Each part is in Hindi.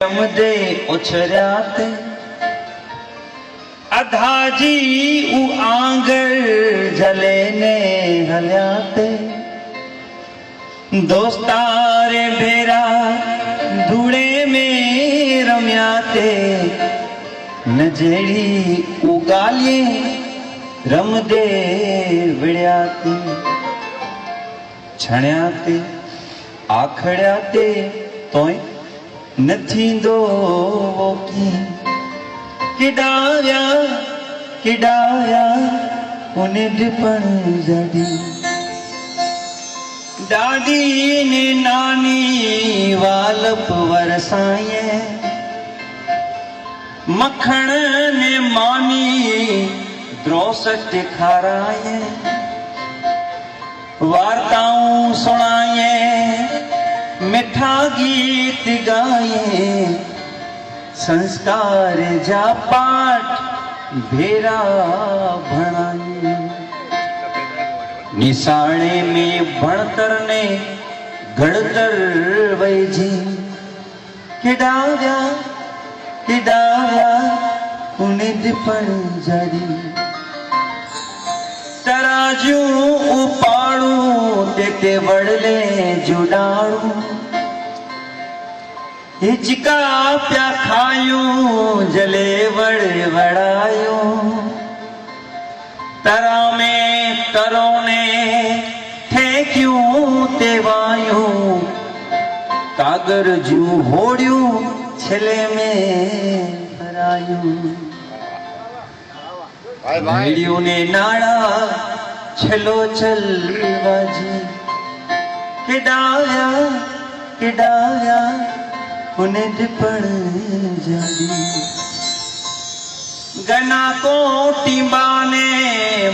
रमदे उछरियाते अधाजी उ आंगर झले ने हलियाते दोस्तारे भेरा धूड़े में रम्याते नजेड़ी उगालिए रमदे विड़ियाते छण्याते आखड़ियाते तोय नथी दो किडाया किडाया उन्हें डिपण जड़ी दादी ने नानी वालप वरसाए मखण ने मानी द्रोसट खाराए वार्ताओं सुनाए मिठा गीत गाए संस्कार जा पाठ भेरा भणाए निशाणे में भणतर ने घड़तर वैजी किडाव्या किडाव्या उन्हें दिपण जड़ी तराजू उपाड़ू ते वड़ले जुड़ाड़ू हिचका प्या खायूं जले वड़ वड़ायूं तरा में तरोने ठेक्यूं तेवायूं कागर जू होड़ियूं छले में भरायूं भेड़ियों ने नाड़ा छलो चल बाजी किडाया किडाया उन्हें डिपण जड़ी गना को टीबा ने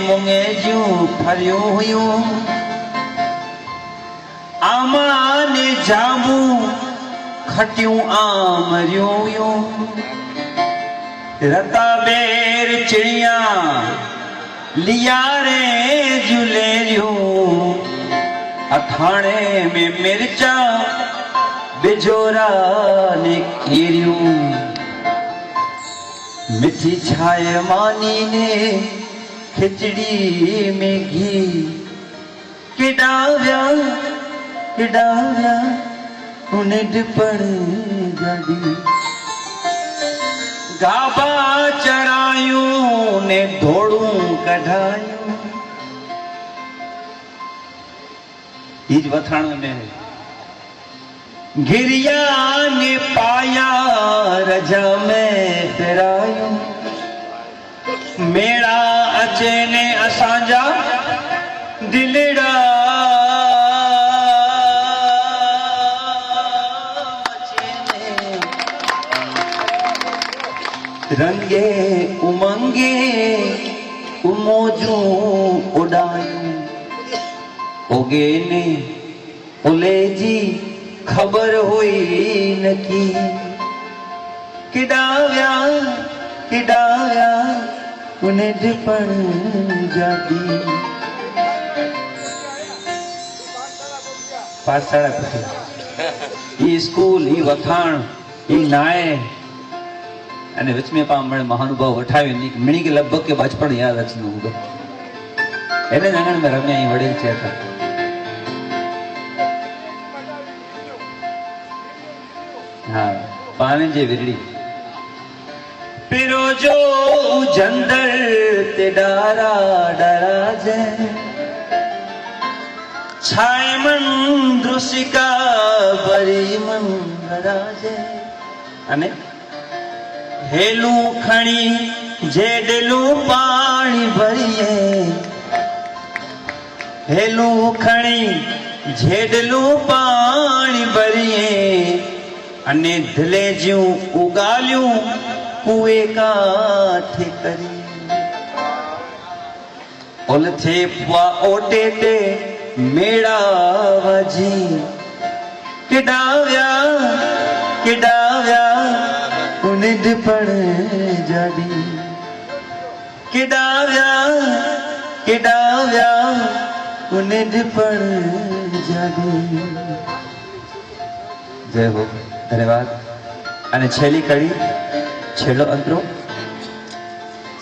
मुंगे जू फरियूं हुयूं आमा ने जामू खटियूं आमरियूं हुयूं रता बेर चिड़िया लियारे जुलेरियूं अखाणे में मिर्चा बिजोरा ने कीरियूं मिठी छाए मानी ने खिचड़ी में घी किडाव्या किडाव्या उन्हें डिपण जड़ी गाबा चरायूं ने धोड़ू कढ़ायूं इज वथाण में गिरिया ने पाया रजा में फिरायूं मेड़ा अचे ने असांजा दिलड़ा रंगे उमंगे उमोजू उड़ायूं ओगे ने उले जी खबर हुई न की किडाव्या किडाव्या उन्हें डिपण जड़ी पाठशाला ई स्कूल ई वखाण ई नाए અને વિચ में પામણ મહાનુભાવ વઠાવી ની મિણી કે લગભગ કે બચપણ યાદ અચનું હોગો એને આંગણ में રમ્યા અહીં વડીલ છે હતા हाँ पानी जे विरड़ी पिरो जो जंदर ते डारा डरा जे छाए मन द्रुसिका बरी मन राजे अने हेलू खणी जेडलू पानी भरिए हेलू खणी जेडलू पानी भरिए अने दिले जूं उगालियूं कुए काठे करी ओल थे पुआ ओटे ते मेड़ा वजी किडाव्या किडाव्या उन्हें डिपण जड़ी किडाव्या किडाव्या उन्हें डिपण जड़ी जय हो धन्यवाद। અને છેલ્લી કડી, છેલ્લો અંતરો.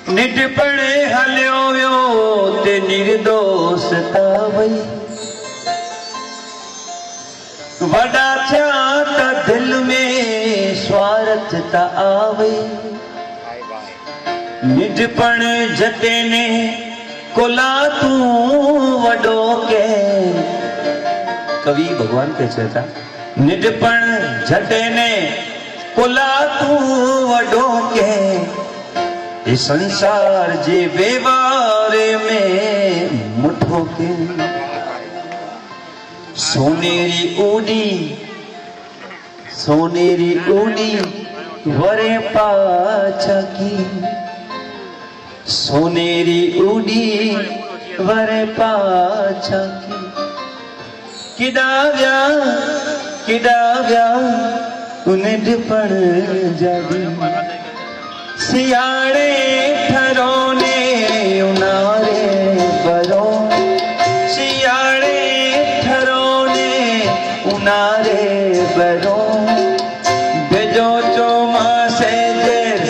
નિડપણે હલ્યો વ્યો તે નિર્દોષતા વઈ, વડા થયા તા દિલ में સ્વાર્થતા આવી. નિડપણે જતે ને કોલા તું વડો કે, કવિ ભગવાન કહે છે હતા, નિડપણ જતે ને કોલા તું વડો કે, ये संसार जे व्यवहारे में मुठो के. सोनेरी ऊनी वरे पाछा की, सोनेरी ऊनी वरे पाछा की. किडाव्या उन्हें पण जागी, सियाड़े ठरो ने उनारे बरो, सियाड़े ठरो ने उनारे बरो. बेजो चोमासे देर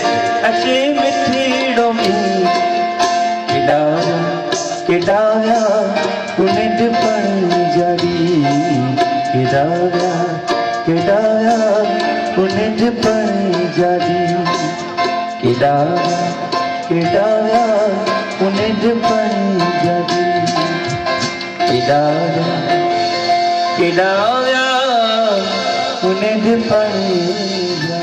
अच्छी मिठीड़ो में, किडाव्या उन्हें पण जागी, किडाव्या उन्हें पण जागी. किडाव्या उन्हें पण जागी, किडाव्या उन्हें पण जागी.